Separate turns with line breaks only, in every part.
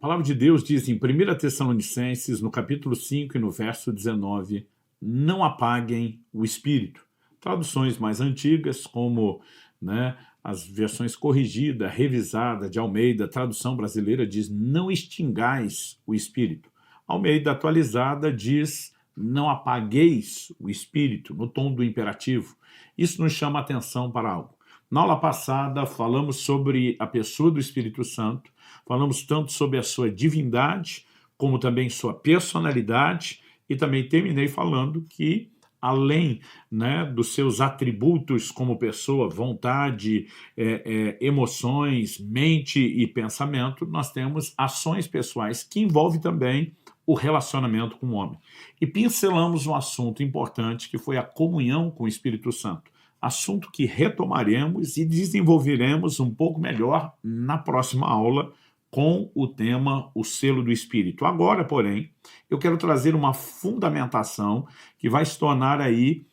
palavra de Deus diz em 1 Tessalonicenses, no capítulo 5 e no verso 19, não apaguem o espírito. Traduções mais antigas, como, né, as versões corrigida, revisada de Almeida, tradução brasileira diz, não extingais o espírito. Almeida atualizada diz, não apagueis o espírito, no tom do imperativo. Isso nos chama a atenção para algo. Na aula passada, falamos sobre a pessoa do Espírito Santo, falamos tanto sobre a sua divindade, como também sua personalidade, e também terminei falando que, além, né, dos seus atributos como pessoa, vontade, emoções, mente e pensamento, nós temos ações pessoais que envolvem também o relacionamento com o homem. E pincelamos um assunto importante que foi a comunhão com o Espírito Santo. Assunto que retomaremos e desenvolveremos um pouco melhor na próxima aula com o tema O Selo do Espírito. Agora, porém, eu quero trazer uma fundamentação que vai se tornar aí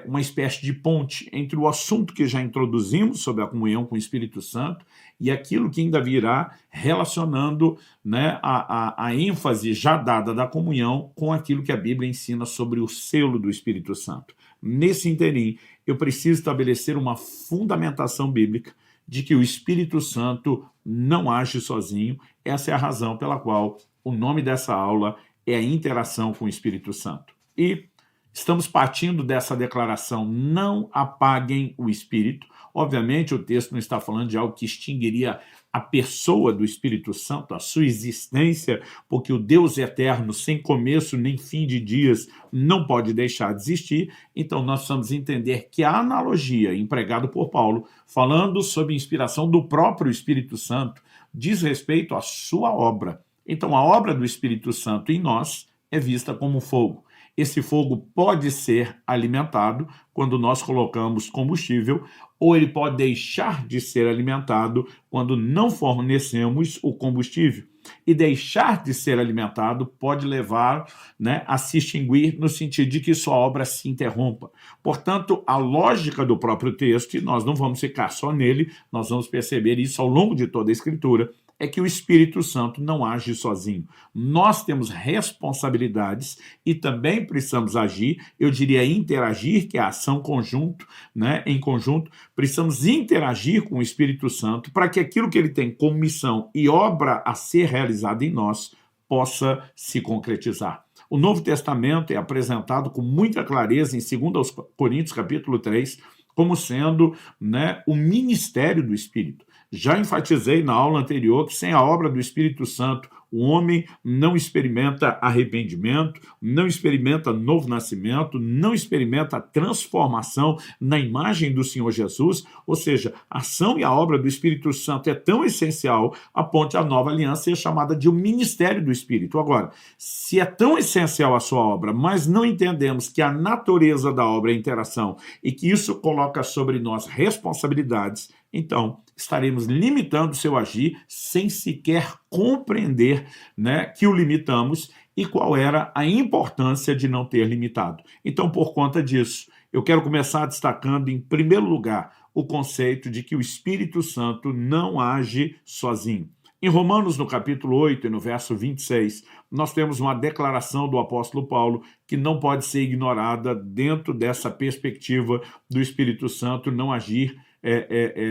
uma espécie de ponte entre o assunto que já introduzimos sobre a comunhão com o Espírito Santo e aquilo que ainda virá relacionando, né, a ênfase já dada da comunhão com aquilo que a Bíblia ensina sobre o selo do Espírito Santo. Nesse interim, eu preciso estabelecer uma fundamentação bíblica de que o Espírito Santo não age sozinho. Essa é a razão pela qual o nome dessa aula é a interação com o Espírito Santo. E estamos partindo dessa declaração, não apaguem o Espírito. Obviamente, o texto não está falando de algo que extinguiria a pessoa do Espírito Santo, a sua existência, porque o Deus eterno, sem começo nem fim de dias, não pode deixar de existir. Então, nós precisamos entender que a analogia empregada por Paulo, falando sobre a inspiração do próprio Espírito Santo, diz respeito à sua obra. Então, a obra do Espírito Santo em nós é vista como fogo. Esse fogo pode ser alimentado quando nós colocamos combustível, ou ele pode deixar de ser alimentado quando não fornecemos o combustível. E deixar de ser alimentado pode levar, né, a se extinguir no sentido de que sua obra se interrompa. Portanto, a lógica do próprio texto, e nós não vamos ficar só nele, nós vamos perceber isso ao longo de toda a Escritura, é que o Espírito Santo não age sozinho. Nós temos responsabilidades e também precisamos agir, eu diria interagir, que é a ação conjunto, né, em conjunto, precisamos interagir com o Espírito Santo para que aquilo que ele tem como missão e obra a ser realizada em nós possa se concretizar. O Novo Testamento é apresentado com muita clareza em 2 Coríntios capítulo 3, como sendo, né, o ministério do Espírito. Já enfatizei na aula anterior que sem a obra do Espírito Santo, o homem não experimenta arrependimento, não experimenta novo nascimento, não experimenta transformação na imagem do Senhor Jesus, ou seja, a ação e a obra do Espírito Santo é tão essencial a ponto de a nova aliança ser chamada de o ministério do Espírito. Agora, se é tão essencial a sua obra, mas não entendemos que a natureza da obra é interação e que isso coloca sobre nós responsabilidades, então estaremos limitando o seu agir sem sequer compreender, né, que o limitamos e qual era a importância de não ter limitado. Então, por conta disso, eu quero começar destacando, em primeiro lugar, o conceito de que o Espírito Santo não age sozinho. Em Romanos, no capítulo 8 e no verso 26, nós temos uma declaração do apóstolo Paulo que não pode ser ignorada dentro dessa perspectiva do Espírito Santo não agir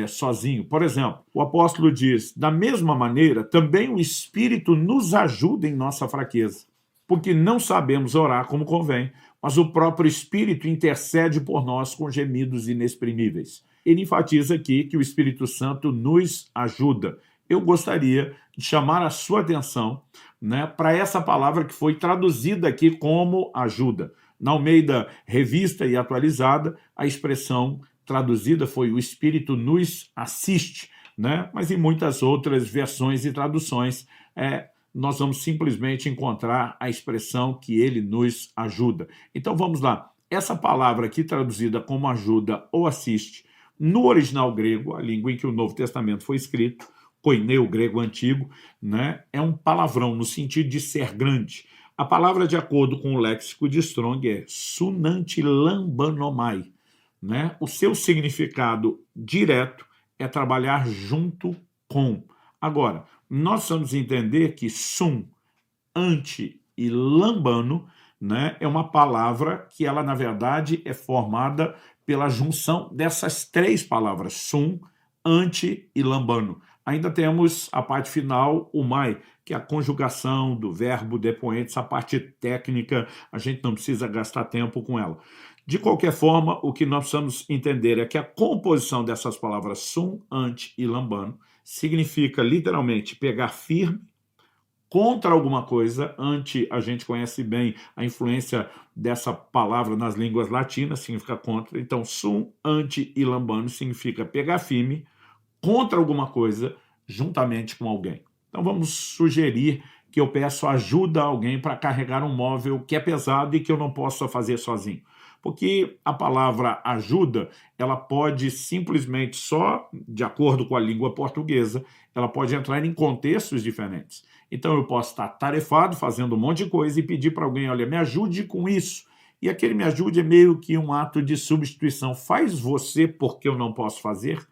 sozinho. Por exemplo, o apóstolo diz, da mesma maneira, também o Espírito nos ajuda em nossa fraqueza, porque não sabemos orar como convém, mas o próprio Espírito intercede por nós com gemidos inexprimíveis. Ele enfatiza aqui que o Espírito Santo nos ajuda. Eu gostaria de chamar a sua atenção, né, para essa palavra que foi traduzida aqui como ajuda. Na Almeida Revista e Atualizada, a expressão traduzida foi o Espírito nos assiste, né? Mas em muitas outras versões e traduções nós vamos simplesmente encontrar a expressão que ele nos ajuda. Então vamos lá. Essa palavra aqui traduzida como ajuda ou assiste, no original grego, a língua em que o Novo Testamento foi escrito, koineu, grego antigo, né, é um palavrão no sentido de ser grande. A palavra, de acordo com o léxico de Strong, é sunantilambanomai, né? O seu significado direto é trabalhar junto com. Agora, nós precisamos entender que sum, ante e lambano, né, é uma palavra que ela, na verdade, é formada pela junção dessas três palavras, sum, ante e lambano. Ainda temos a parte final, o mai, que é a conjugação do verbo depoente, essa parte técnica, a gente não precisa gastar tempo com ela. De qualquer forma, o que nós precisamos entender é que a composição dessas palavras sum, ante e lambano significa literalmente pegar firme contra alguma coisa. Ante, a gente conhece bem a influência dessa palavra nas línguas latinas, significa contra. Então, sum, ante e lambano significa pegar firme contra alguma coisa juntamente com alguém. Então, vamos sugerir que eu peço ajuda a alguém para carregar um móvel que é pesado e que eu não possa fazer sozinho. Porque a palavra ajuda, ela pode simplesmente só, de acordo com a língua portuguesa, ela pode entrar em contextos diferentes. Então eu posso estar tarefado, fazendo um monte de coisa e pedir para alguém, olha, me ajude com isso. E aquele me ajude é meio que um ato de substituição. Faz você porque eu não posso fazer?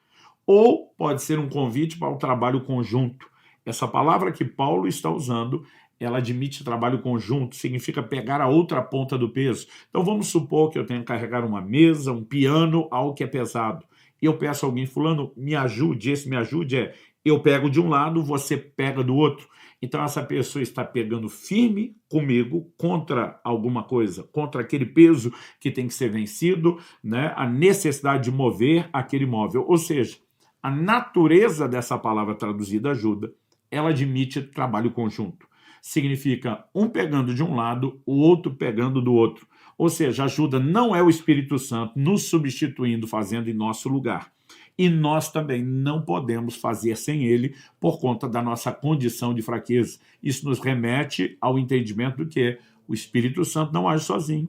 Ou pode ser um convite para um trabalho conjunto. Essa palavra que Paulo está usando, ela admite trabalho conjunto, significa pegar a outra ponta do peso. Então vamos supor que eu tenho que carregar uma mesa, um piano, algo que é pesado. E eu peço a alguém, fulano, me ajude. Esse me ajude é, eu pego de um lado, você pega do outro. Então essa pessoa está pegando firme comigo contra alguma coisa, contra aquele peso que tem que ser vencido, né? A necessidade de mover aquele móvel. Ou seja, a natureza dessa palavra traduzida ajuda, ela admite trabalho conjunto. Significa um pegando de um lado, o outro pegando do outro. Ou seja, ajuda não é o Espírito Santo nos substituindo, fazendo em nosso lugar. E nós também não podemos fazer sem ele por conta da nossa condição de fraqueza. Isso nos remete ao entendimento do que o Espírito Santo não age sozinho.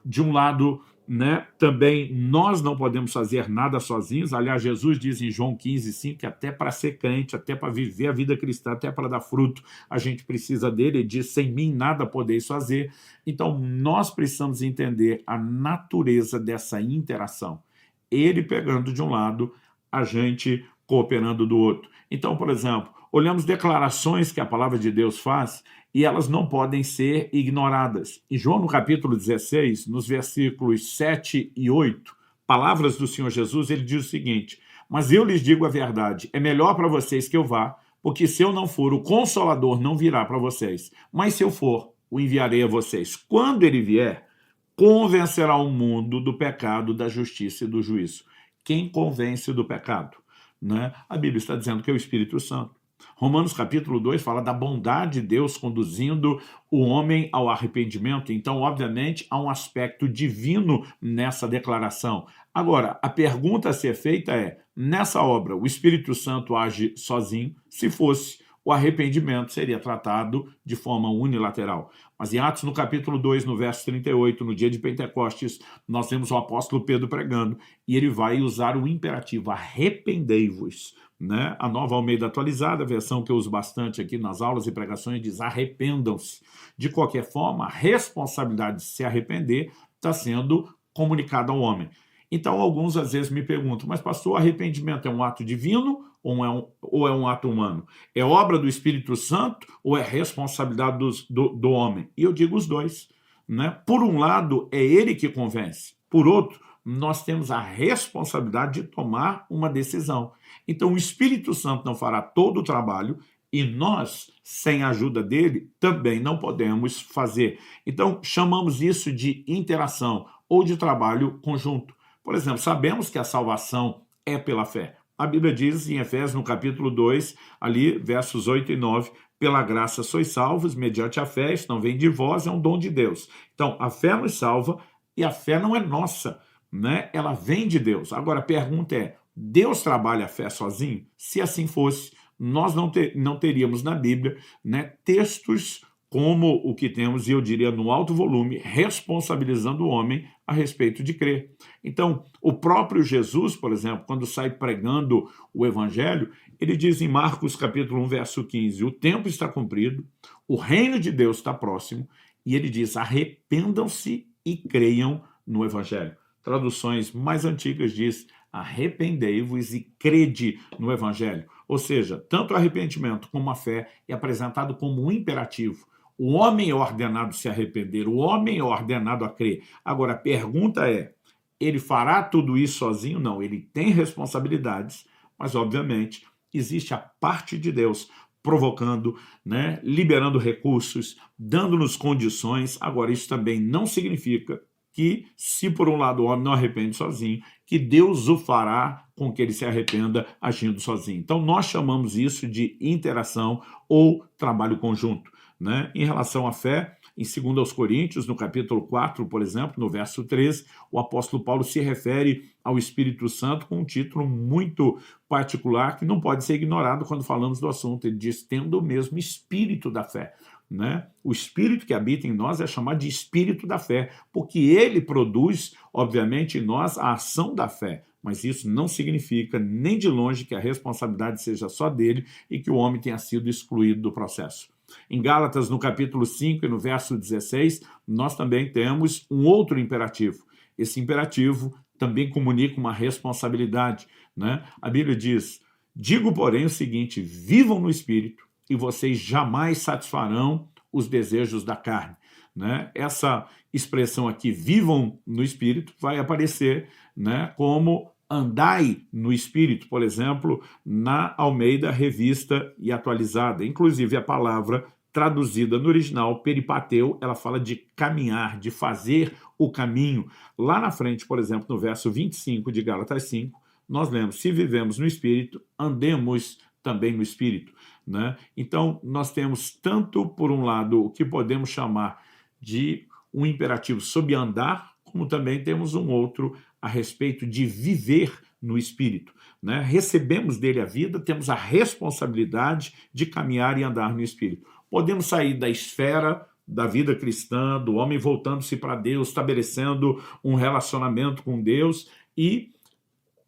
De um lado, né, também nós não podemos fazer nada sozinhos. Aliás, Jesus diz em João 15:5 que até para ser crente, até para viver a vida cristã, até para dar fruto, a gente precisa dele. Ele diz, sem mim nada podeis fazer. Então, nós precisamos entender a natureza dessa interação. Ele pegando de um lado, a gente cooperando do outro. Então, por exemplo, olhamos declarações que a palavra de Deus faz e elas não podem ser ignoradas. Em João, no capítulo 16, nos versículos 7 e 8, palavras do Senhor Jesus, ele diz o seguinte, mas eu lhes digo a verdade, é melhor para vocês que eu vá, porque se eu não for, o Consolador não virá para vocês. Mas se eu for, o enviarei a vocês. Quando ele vier, convencerá o mundo do pecado, da justiça e do juízo. Quem convence do pecado? Né? A Bíblia está dizendo que é o Espírito Santo. Romanos capítulo 2 fala da bondade de Deus conduzindo o homem ao arrependimento. Então, obviamente, há um aspecto divino nessa declaração. Agora, a pergunta a ser feita é, nessa obra, o Espírito Santo age sozinho? Se fosse, o arrependimento seria tratado de forma unilateral. Mas em Atos, no capítulo 2, no verso 38, no dia de Pentecostes, nós temos o apóstolo Pedro pregando, e ele vai usar o imperativo, arrependei-vos. Né? A Nova Almeida atualizada, a versão que eu uso bastante aqui nas aulas e pregações, diz arrependam-se. De qualquer forma, a responsabilidade de se arrepender está sendo comunicada ao homem. Então, alguns às vezes me perguntam, mas pastor, o arrependimento é um ato divino ou é um ato humano? É obra do Espírito Santo ou é responsabilidade do homem? E eu digo os dois. Né? Por um lado, é ele que convence. Por outro, nós temos a responsabilidade de tomar uma decisão. Então, o Espírito Santo não fará todo o trabalho e nós, sem a ajuda dele, também não podemos fazer. Então, chamamos isso de interação ou de trabalho conjunto. Por exemplo, sabemos que a salvação é pela fé. A Bíblia diz em Efésios, no capítulo 2, ali, versos 8 e 9, pela graça sois salvos, mediante a fé, isso não vem de vós, é um dom de Deus. Então, a fé nos salva e a fé não é nossa, né? Ela vem de Deus. Agora, a pergunta é, Deus trabalha a fé sozinho? Se assim fosse, nós não teríamos na Bíblia, né, textos como o que temos, e eu diria no alto volume, responsabilizando o homem a respeito de crer. Então, o próprio Jesus, por exemplo, quando sai pregando o evangelho, ele diz em Marcos capítulo 1, verso 15, o tempo está cumprido, o reino de Deus está próximo, e ele diz, arrependam-se e creiam no evangelho. Traduções mais antigas diz, arrependei-vos e crede no evangelho. Ou seja, tanto o arrependimento como a fé é apresentado como um imperativo. O homem é ordenado a se arrepender, o homem é ordenado a crer. Agora, a pergunta é, ele fará tudo isso sozinho? Não, ele tem responsabilidades, mas, obviamente, existe a parte de Deus provocando, né, liberando recursos, dando-nos condições. Agora, isso também não significa que, se por um lado o homem não arrepende sozinho, que Deus o fará com que ele se arrependa agindo sozinho. Então, nós chamamos isso de interação ou trabalho conjunto, né? Em relação à fé, em 2 Coríntios, no capítulo 4, por exemplo, no verso 13, o apóstolo Paulo se refere ao Espírito Santo com um título muito particular que não pode ser ignorado quando falamos do assunto. Ele diz, tendo o mesmo espírito da fé. Né? O espírito que habita em nós é chamado de espírito da fé, porque ele produz, obviamente, em nós a ação da fé. Mas isso não significa nem de longe que a responsabilidade seja só dele e que o homem tenha sido excluído do processo. Em Gálatas, no capítulo 5 e no verso 16, nós também temos um outro imperativo. Esse imperativo também comunica uma responsabilidade, né? A Bíblia diz, digo, porém, o seguinte, vivam no Espírito e vocês jamais satisfarão os desejos da carne. Né? Essa expressão aqui, vivam no Espírito, vai aparecer, né, como andai no Espírito, por exemplo, na Almeida Revista e Atualizada. Inclusive, a palavra traduzida no original, peripateu, ela fala de caminhar, de fazer o caminho. Lá na frente, por exemplo, no verso 25 de Gálatas 5, nós lemos, se vivemos no Espírito, andemos também no Espírito. Né? Então, nós temos tanto, por um lado, o que podemos chamar de um imperativo sobre andar, como também temos um outro a respeito de viver no Espírito. Né? Recebemos dele a vida, temos a responsabilidade de caminhar e andar no Espírito. Podemos sair da esfera da vida cristã, do homem voltando-se para Deus, estabelecendo um relacionamento com Deus e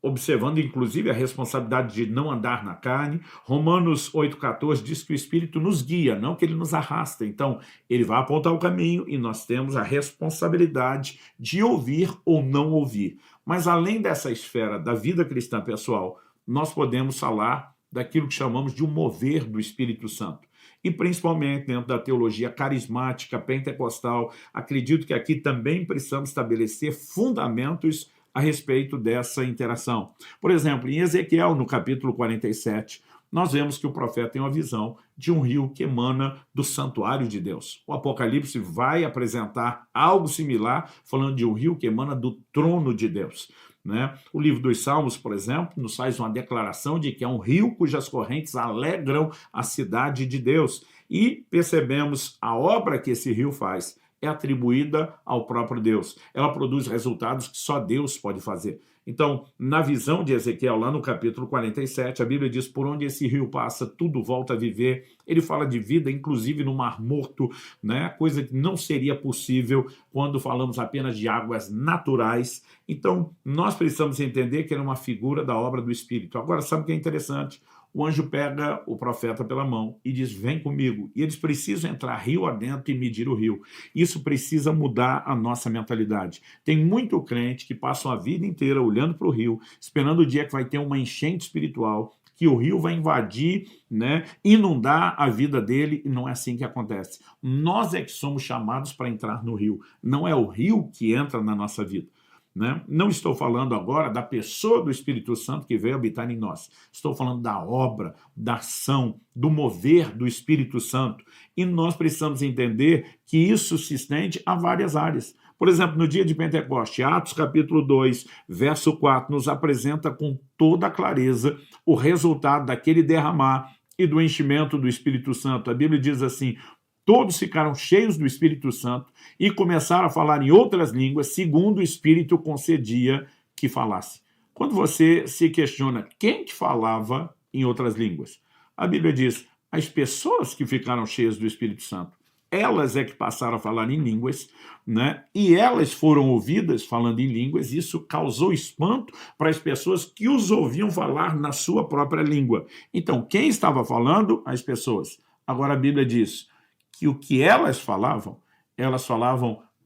observando, inclusive, a responsabilidade de não andar na carne. Romanos 8,14 diz que o Espírito nos guia, não que ele nos arrasta. Então, ele vai apontar o caminho e nós temos a responsabilidade de ouvir ou não ouvir. Mas, além dessa esfera da vida cristã pessoal, nós podemos falar daquilo que chamamos de um mover do Espírito Santo. E, principalmente, dentro da teologia carismática, pentecostal, acredito que aqui também precisamos estabelecer fundamentos a respeito dessa interação. Por exemplo, em Ezequiel, no capítulo 47, nós vemos que o profeta tem uma visão de um rio que emana do santuário de Deus. O Apocalipse vai apresentar algo similar, falando de um rio que emana do trono de Deus. Né? O livro dos Salmos, por exemplo, nos faz uma declaração de que é um rio cujas correntes alegram a cidade de Deus. E percebemos a obra que esse rio faz é atribuída ao próprio Deus. Ela produz resultados que só Deus pode fazer. Então, na visão de Ezequiel, lá no capítulo 47, a Bíblia diz, por onde esse rio passa, tudo volta a viver. Ele fala de vida, inclusive no Mar Morto, né? Coisa que não seria possível quando falamos apenas de águas naturais. Então, nós precisamos entender que era uma figura da obra do Espírito. Agora, sabe o que é interessante? O anjo pega o profeta pela mão e diz, vem comigo. E eles precisam entrar rio adentro e medir o rio. Isso precisa mudar a nossa mentalidade. Tem muito crente que passa a vida inteira olhando para o rio, esperando o dia que vai ter uma enchente espiritual, que o rio vai invadir, né, inundar a vida dele, e não é assim que acontece. Nós é que somos chamados para entrar no rio. Não é o rio que entra na nossa vida. Né? Não estou falando agora da pessoa do Espírito Santo que veio habitar em nós. Estou falando da obra, da ação, do mover do Espírito Santo. E nós precisamos entender que isso se estende a várias áreas. Por exemplo, no dia de Pentecoste, Atos capítulo 2, verso 4, nos apresenta com toda a clareza o resultado daquele derramar e do enchimento do Espírito Santo. A Bíblia diz assim, todos ficaram cheios do Espírito Santo e começaram a falar em outras línguas, segundo o Espírito concedia que falasse. Quando você se questiona quem que falava em outras línguas, a Bíblia diz, as pessoas que ficaram cheias do Espírito Santo, elas é que passaram a falar em línguas, né? E elas foram ouvidas falando em línguas, e isso causou espanto para as pessoas que os ouviam falar na sua própria língua. Então, quem estava falando? As pessoas. Agora a Bíblia diz que o que elas falavam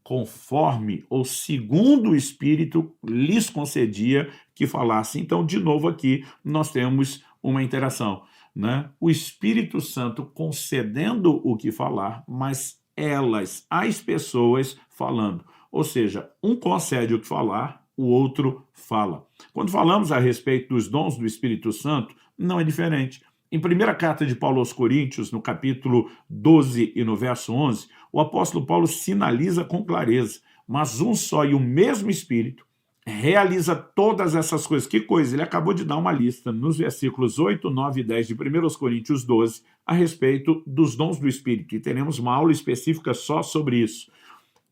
conforme ou segundo o Espírito lhes concedia que falasse. Então, de novo aqui, nós temos uma interação, né? O Espírito Santo concedendo o que falar, mas as pessoas falando. Ou seja, um concede o que falar, o outro fala. Quando falamos a respeito dos dons do Espírito Santo, não é diferente. Em primeira carta de Paulo aos Coríntios, no capítulo 12 e no verso 11, o apóstolo Paulo sinaliza com clareza, mas um só e o mesmo Espírito realiza todas essas coisas. Que coisa? Ele acabou de dar uma lista nos versículos 8, 9 e 10 de 1 Coríntios 12 a respeito dos dons do Espírito, e teremos uma aula específica só sobre isso.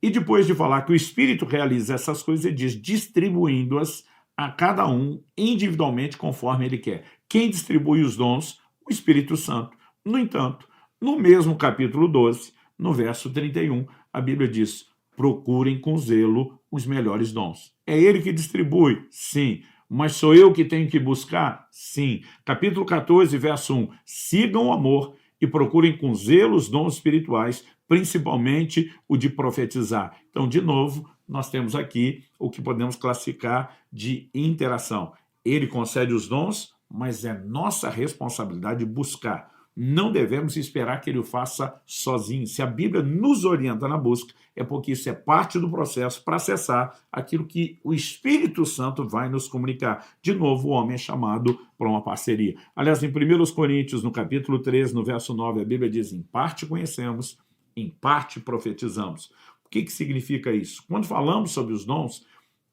E depois de falar que o Espírito realiza essas coisas, ele diz, distribuindo-as a cada um individualmente conforme ele quer. Quem distribui os dons? O Espírito Santo. No entanto, no mesmo capítulo 12, no verso 31, a Bíblia diz, procurem com zelo os melhores dons. É ele que distribui? Sim. Mas sou eu que tenho que buscar? Sim. Capítulo 14, verso 1, sigam o amor e procurem com zelo os dons espirituais, principalmente o de profetizar. Então, de novo, nós temos aqui o que podemos classificar de interação. Ele concede os dons, mas é nossa responsabilidade buscar. Não devemos esperar que ele o faça sozinho. Se a Bíblia nos orienta na busca, é porque isso é parte do processo para acessar aquilo que o Espírito Santo vai nos comunicar. De novo, o homem é chamado para uma parceria. Aliás, em 1 Coríntios, no capítulo 13, no verso 9, a Bíblia diz, em parte conhecemos, em parte profetizamos. O que significa isso? Quando falamos sobre os dons,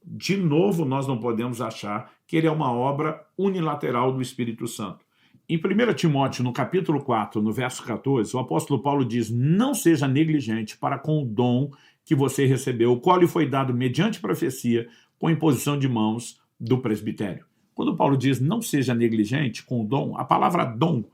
de novo, nós não podemos achar que ele é uma obra unilateral do Espírito Santo. Em 1 Timóteo, no capítulo 4, no verso 14, o apóstolo Paulo diz, não seja negligente para com o dom que você recebeu, o qual lhe foi dado mediante profecia, com imposição de mãos do presbitério. Quando Paulo diz, não seja negligente com o dom, a palavra dom,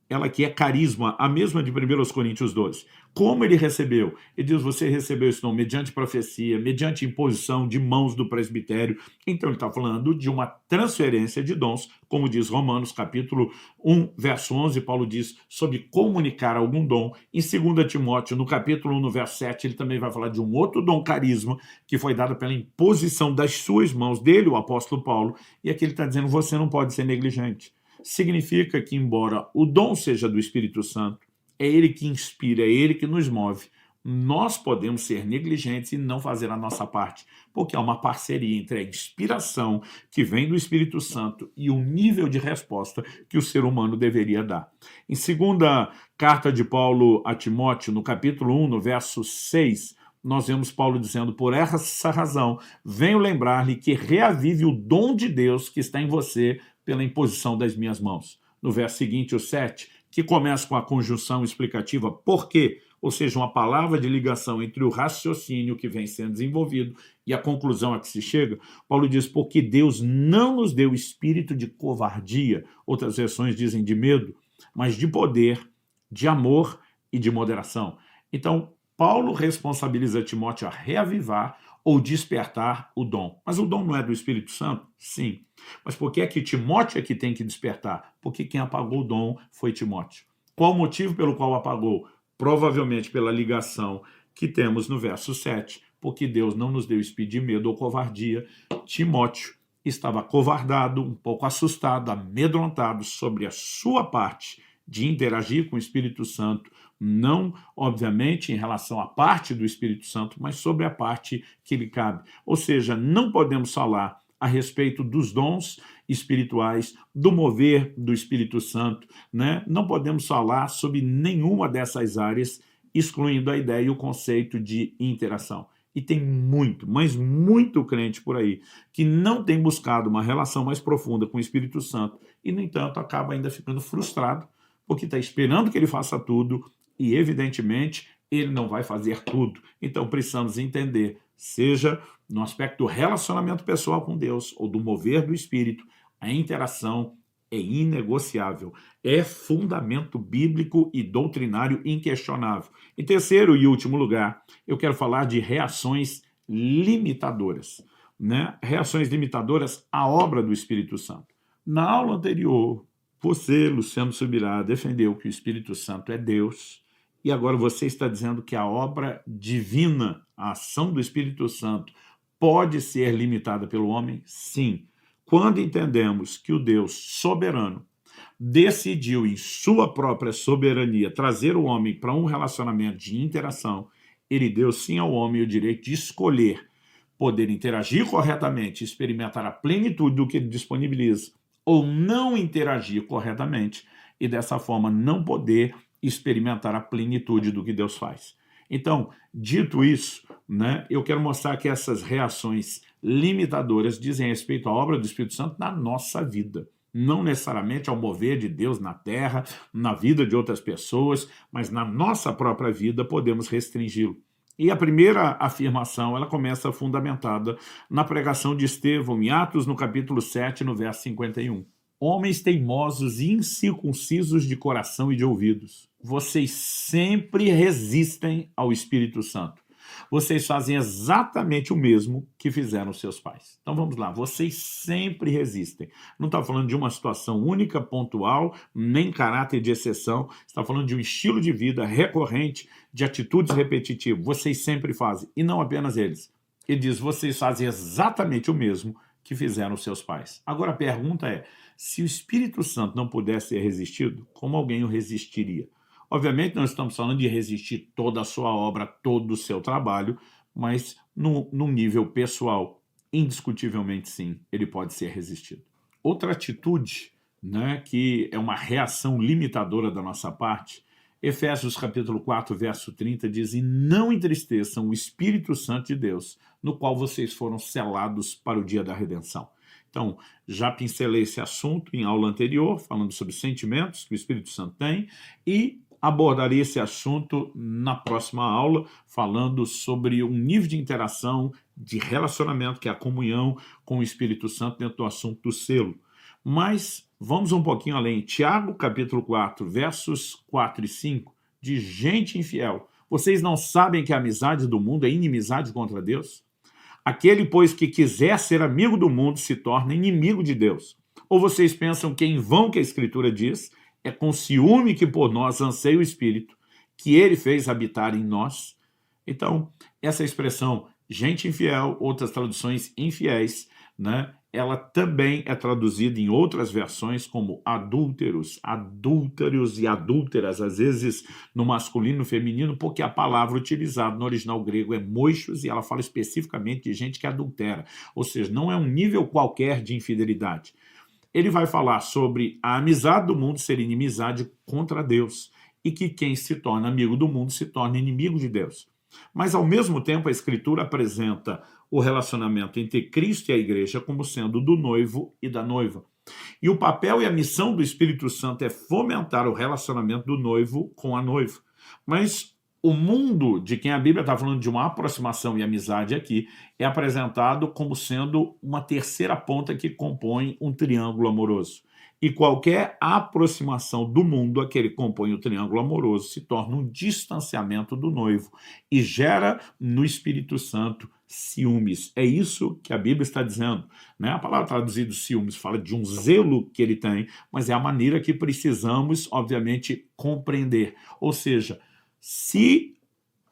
ela que é carisma, a mesma de 1 Coríntios 12. Como ele recebeu? Ele diz, você recebeu esse dom mediante profecia, mediante imposição de mãos do presbitério. Então ele está falando de uma transferência de dons, como diz Romanos capítulo 1, verso 11, Paulo diz sobre comunicar algum dom. Em 2 Timóteo, no capítulo 1, no verso 7, ele também vai falar de um outro dom, carisma, que foi dado pela imposição das suas mãos, dele, o apóstolo Paulo, e aqui ele está dizendo, você não pode ser negligente. Significa que, embora o dom seja do Espírito Santo, é ele que inspira, é ele que nos move, nós podemos ser negligentes e não fazer a nossa parte, porque há uma parceria entre a inspiração que vem do Espírito Santo e o nível de resposta que o ser humano deveria dar. Em segunda carta de Paulo a Timóteo, no capítulo 1, no verso 6, nós vemos Paulo dizendo, por essa razão, venho lembrar-lhe que reavive o dom de Deus que está em você pela imposição das minhas mãos. No verso seguinte, o 7, que começa com a conjunção explicativa por quê, ou seja, uma palavra de ligação entre o raciocínio que vem sendo desenvolvido e a conclusão a que se chega, Paulo diz, porque Deus não nos deu espírito de covardia, outras versões dizem de medo, mas de poder, de amor e de moderação. Então, Paulo responsabiliza Timóteo a reavivar ou despertar o dom. Mas o dom não é do Espírito Santo? Sim. Mas por que é que Timóteo é que tem que despertar? Porque quem apagou o dom foi Timóteo. Qual o motivo pelo qual apagou? Provavelmente pela ligação que temos no verso 7, porque Deus não nos deu espírito de medo ou covardia. Timóteo estava acovardado, um pouco assustado, amedrontado sobre a sua parte de interagir com o Espírito Santo, não, obviamente, em relação à parte do Espírito Santo, mas sobre a parte que lhe cabe. Ou seja, não podemos falar a respeito dos dons espirituais, do mover do Espírito Santo, né? Não podemos falar sobre nenhuma dessas áreas, excluindo a ideia e o conceito de interação. E tem muito, mas muito crente por aí que não tem buscado uma relação mais profunda com o Espírito Santo e, no entanto, acaba ainda ficando frustrado porque está esperando que ele faça tudo e, evidentemente, ele não vai fazer tudo. Então, precisamos entender, seja no aspecto do relacionamento pessoal com Deus ou do mover do Espírito, a interação é inegociável, é fundamento bíblico e doutrinário inquestionável. Em terceiro e último lugar, eu quero falar de reações limitadoras, né? Reações limitadoras à obra do Espírito Santo. Na aula anterior, você, Luciano Subirá, defendeu que o Espírito Santo é Deus, e agora você está dizendo que a obra divina, a ação do Espírito Santo, pode ser limitada pelo homem? Sim. Quando entendemos que o Deus soberano decidiu, em sua própria soberania, trazer o homem para um relacionamento de interação, ele deu sim ao homem o direito de escolher poder interagir corretamente, experimentar a plenitude do que ele disponibiliza, ou não interagir corretamente e, dessa forma, não poder experimentar a plenitude do que Deus faz. Então, dito isso, né, eu quero mostrar que essas reações limitadoras dizem respeito à obra do Espírito Santo na nossa vida. Não necessariamente ao mover de Deus na terra, na vida de outras pessoas, mas na nossa própria vida podemos restringi-lo. E a primeira afirmação, ela começa fundamentada na pregação de Estevão, em Atos, no capítulo 7, no verso 51. Homens teimosos e incircuncisos de coração e de ouvidos, vocês sempre resistem ao Espírito Santo. Vocês fazem exatamente o mesmo que fizeram seus pais. Então vamos lá, vocês sempre resistem. Não está falando de uma situação única, pontual, nem caráter de exceção. Está falando de um estilo de vida recorrente, de atitudes repetitivas. Vocês sempre fazem, e não apenas eles. Ele diz, vocês fazem exatamente o mesmo que fizeram seus pais. Agora a pergunta é, se o Espírito Santo não pudesse ser resistido, como alguém o resistiria? Obviamente, nós estamos falando de resistir toda a sua obra, todo o seu trabalho, mas num nível pessoal, indiscutivelmente sim, ele pode ser resistido. Outra atitude, né, que é uma reação limitadora da nossa parte, Efésios capítulo 4, verso 30, diz, e não entristeçam o Espírito Santo de Deus, no qual vocês foram selados para o dia da redenção. Então, já pincelei esse assunto em aula anterior, falando sobre sentimentos que o Espírito Santo tem, e abordaria esse assunto na próxima aula, falando sobre um nível de interação, de relacionamento, que é a comunhão com o Espírito Santo dentro do assunto do selo. Mas vamos um pouquinho além. Tiago, capítulo 4, versos 4 e 5, diz, gente infiel, vocês não sabem que a amizade do mundo é inimizade contra Deus? Aquele, pois, que quiser ser amigo do mundo se torna inimigo de Deus. Ou vocês pensam que em vão que a Escritura diz, é com ciúme que por nós anseia o Espírito, que ele fez habitar em nós? Então, essa expressão, gente infiel, outras traduções infiéis, né, ela também é traduzida em outras versões como adúlteros, adúlteros e adúlteras, às vezes no masculino e no feminino, porque a palavra utilizada no original grego é moichos e ela fala especificamente de gente que adultera, ou seja, não é um nível qualquer de infidelidade. Ele vai falar sobre a amizade do mundo ser inimizade contra Deus e que quem se torna amigo do mundo se torna inimigo de Deus. Mas, ao mesmo tempo, a Escritura apresenta o relacionamento entre Cristo e a igreja como sendo do noivo e da noiva. E o papel e a missão do Espírito Santo é fomentar o relacionamento do noivo com a noiva. Mas o mundo de quem a Bíblia está falando de uma aproximação e amizade aqui é apresentado como sendo uma terceira ponta que compõe um triângulo amoroso. E qualquer aproximação do mundo a que ele compõe o triângulo amoroso se torna um distanciamento do noivo e gera no Espírito Santo ciúmes. É isso que a Bíblia está dizendo, né? A palavra traduzida ciúmes fala de um zelo que ele tem, mas é a maneira que precisamos, obviamente, compreender. Ou seja, se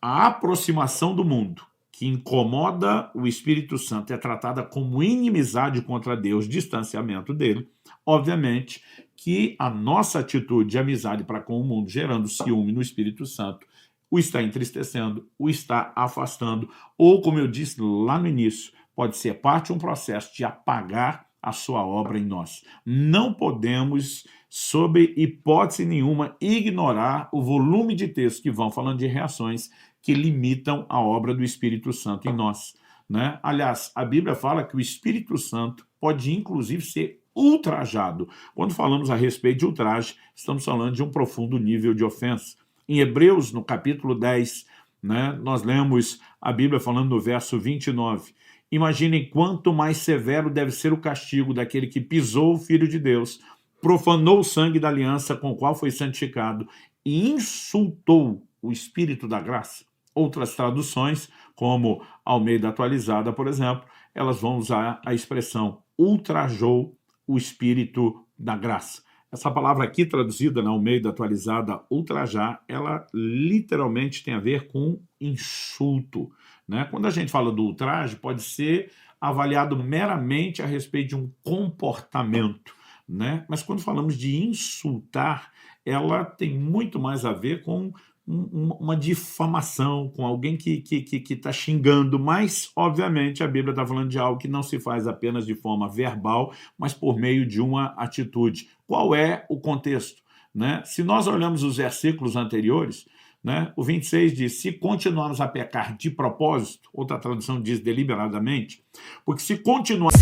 a aproximação do mundo que incomoda o Espírito Santo é tratada como inimizade contra Deus, distanciamento dele, obviamente que a nossa atitude de amizade para com o mundo, gerando ciúme no Espírito Santo, o está entristecendo, o está afastando, ou, como eu disse lá no início, pode ser parte de um processo de apagar a sua obra em nós. Não podemos, sob hipótese nenhuma, ignorar o volume de textos que vão falando de reações que limitam a obra do Espírito Santo em nós, né? Aliás, a Bíblia fala que o Espírito Santo pode, inclusive, ser ultrajado. Quando falamos a respeito de ultraje, estamos falando de um profundo nível de ofensa. Em Hebreus, no capítulo 10, né, nós lemos a Bíblia falando no verso 29. Imaginem quanto mais severo deve ser o castigo daquele que pisou o Filho de Deus, profanou o sangue da aliança com o qual foi santificado e insultou o Espírito da graça. Outras traduções, como Almeida Atualizada, por exemplo, elas vão usar a expressão ultrajou o Espírito da graça. Essa palavra aqui, traduzida na Almeida Atualizada, ultrajar, ela literalmente tem a ver com insulto, né? Quando a gente fala do ultraje, pode ser avaliado meramente a respeito de um comportamento, né? Mas quando falamos de insultar, ela tem muito mais a ver com uma difamação, com alguém que está xingando, mas, obviamente, a Bíblia está falando de algo que não se faz apenas de forma verbal, mas por meio de uma atitude. Qual é o contexto? Né? Se nós olhamos os versículos anteriores, né, o 26 diz, se continuarmos a pecar de propósito, outra tradução diz deliberadamente, porque se continuar...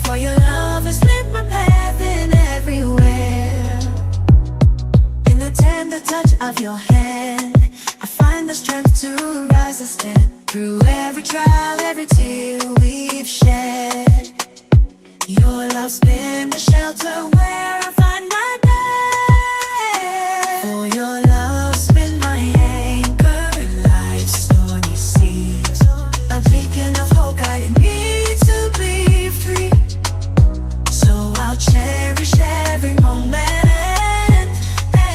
For your love has lit my path in everywhere. In the tender touch of your hand, I find the strength to rise and stand. Through every trial, every tear we've shed, your love's been the shelter where I find my bed. For your love's been my anchor in life's stormy seas, a beacon of hope guiding me to be free. I'll cherish every moment,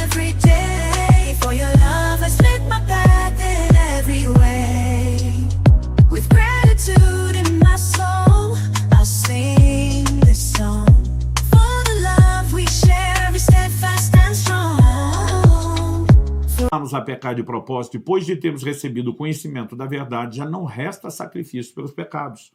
every day. For your love has lit my path in every way. With gratitude in my soul, I'll sing this song. For the love we share is steadfast and strong. Vamos a pecar de propósito, depois de termos recebido o conhecimento da verdade, já não resta sacrifício pelos pecados.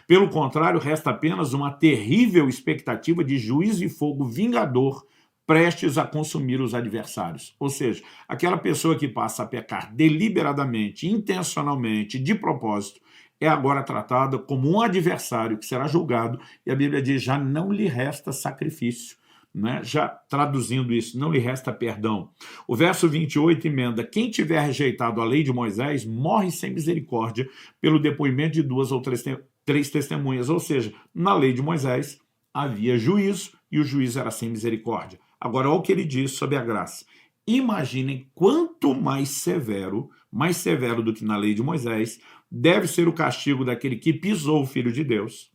Pelo contrário, resta apenas uma terrível expectativa de juízo e fogo vingador prestes a consumir os adversários. Ou seja, aquela pessoa que passa a pecar deliberadamente, intencionalmente, de propósito, é agora tratada como um adversário que será julgado, e a Bíblia diz, já não lhe resta sacrifício. Né? Já traduzindo isso, não lhe resta perdão. O verso 28 emenda, quem tiver rejeitado a lei de Moisés morre sem misericórdia pelo depoimento de 2 ou 3 testemunhas, ou seja, na lei de Moisés havia juízo e o juízo era sem misericórdia. Agora, olha o que ele diz sobre a graça. Imaginem quanto mais severo do que na lei de Moisés, deve ser o castigo daquele que pisou o Filho de Deus,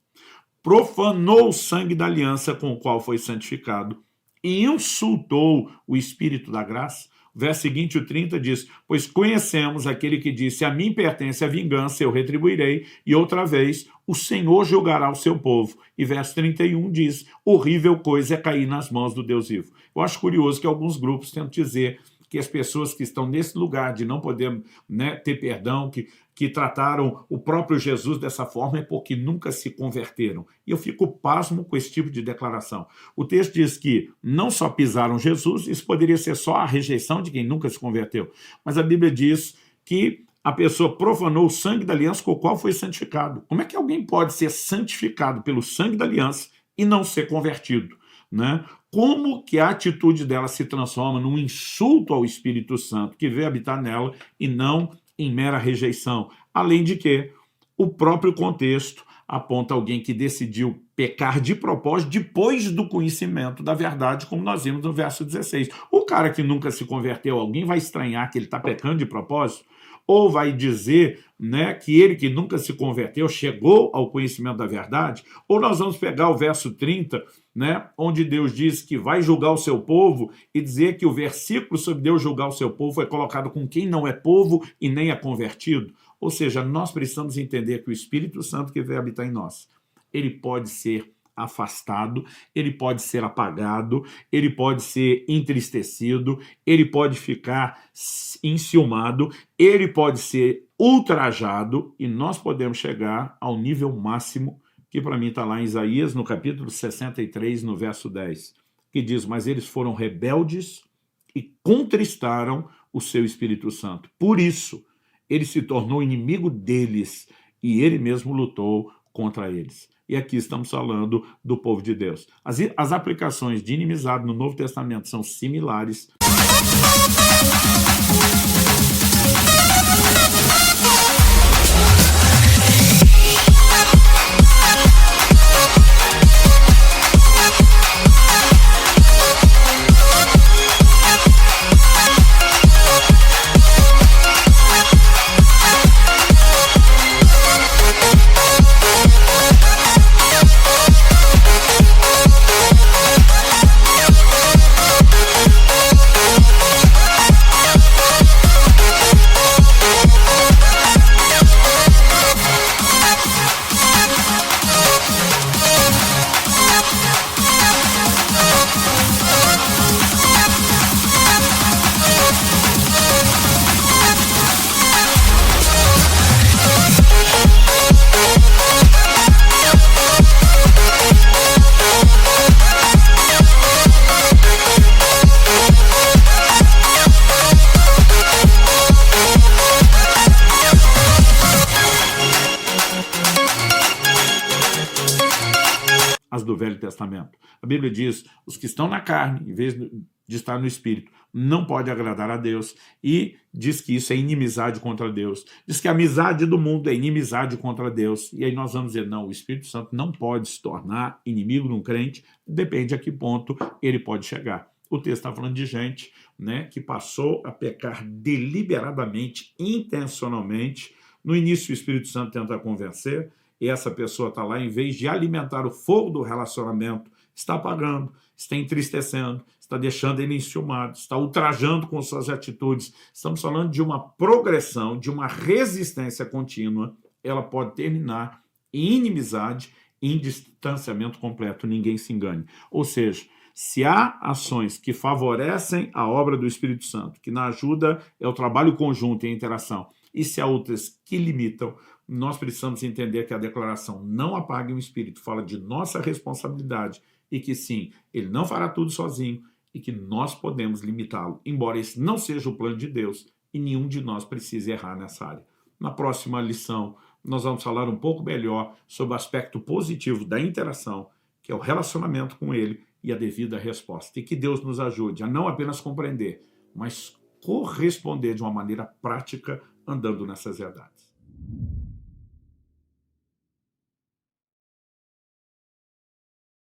profanou o sangue da aliança com o qual foi santificado e insultou o Espírito da graça. O verso seguinte, o 30, diz, pois conhecemos aquele que disse, a mim pertence a vingança, eu retribuirei, e outra vez, o Senhor julgará o seu povo. E verso 31 diz, horrível coisa é cair nas mãos do Deus vivo. Eu acho curioso que alguns grupos tentam dizer que as pessoas que estão nesse lugar de não poder, né, ter perdão, que trataram o próprio Jesus dessa forma é porque nunca se converteram. E eu fico pasmo com esse tipo de declaração. O texto diz que não só pisaram Jesus, isso poderia ser só a rejeição de quem nunca se converteu, mas a Bíblia diz que a pessoa profanou o sangue da aliança com o qual foi santificado. Como é que alguém pode ser santificado pelo sangue da aliança e não ser convertido? Né? Como que a atitude dela se transforma num insulto ao Espírito Santo que veio habitar nela e não em mera rejeição? Além de que o próprio contexto aponta alguém que decidiu pecar de propósito depois do conhecimento da verdade, como nós vimos no verso 16. O cara que nunca se converteu, alguém vai estranhar que ele está pecando de propósito? Ou vai dizer, né, que ele que nunca se converteu chegou ao conhecimento da verdade? Ou nós vamos pegar o verso 30, né, onde Deus diz que vai julgar o seu povo e dizer que o versículo sobre Deus julgar o seu povo foi colocado com quem não é povo e nem é convertido? Ou seja, nós precisamos entender que o Espírito Santo que veio habitar em nós, ele pode ser afastado, ele pode ser apagado, ele pode ser entristecido, ele pode ficar enciumado, ele pode ser ultrajado, e nós podemos chegar ao nível máximo, que para mim está lá em Isaías, no capítulo 63, no verso 10, que diz, mas eles foram rebeldes e contristaram o seu Espírito Santo. Por isso, ele se tornou inimigo deles e ele mesmo lutou contra eles. E aqui estamos falando do povo de Deus. As aplicações de inimizade no Novo Testamento são similares. Velho Testamento. A Bíblia diz, os que estão na carne, em vez de estar no Espírito, não pode agradar a Deus, e diz que isso é inimizade contra Deus. Diz que a amizade do mundo é inimizade contra Deus. E aí nós vamos dizer, não, o Espírito Santo não pode se tornar inimigo de um crente, depende a que ponto ele pode chegar. O texto está falando de gente, né, que passou a pecar deliberadamente, intencionalmente. No início o Espírito Santo tenta convencer, e essa pessoa está lá, em vez de alimentar o fogo do relacionamento, está apagando, está entristecendo, está deixando ele enciumado, está ultrajando com suas atitudes. Estamos falando de uma progressão, de uma resistência contínua. Ela pode terminar em inimizade, em distanciamento completo, ninguém se engane. Ou seja, se há ações que favorecem a obra do Espírito Santo, que na ajuda é o trabalho conjunto e a interação, e se há outras que limitam, nós precisamos entender que a declaração não apague o Espírito fala de nossa responsabilidade e que sim, ele não fará tudo sozinho e que nós podemos limitá-lo, embora esse não seja o plano de Deus e nenhum de nós precise errar nessa área. Na próxima lição, nós vamos falar um pouco melhor sobre o aspecto positivo da interação, que é o relacionamento com ele e a devida resposta. E que Deus nos ajude a não apenas compreender, mas corresponder de uma maneira prática, andando nessas verdades.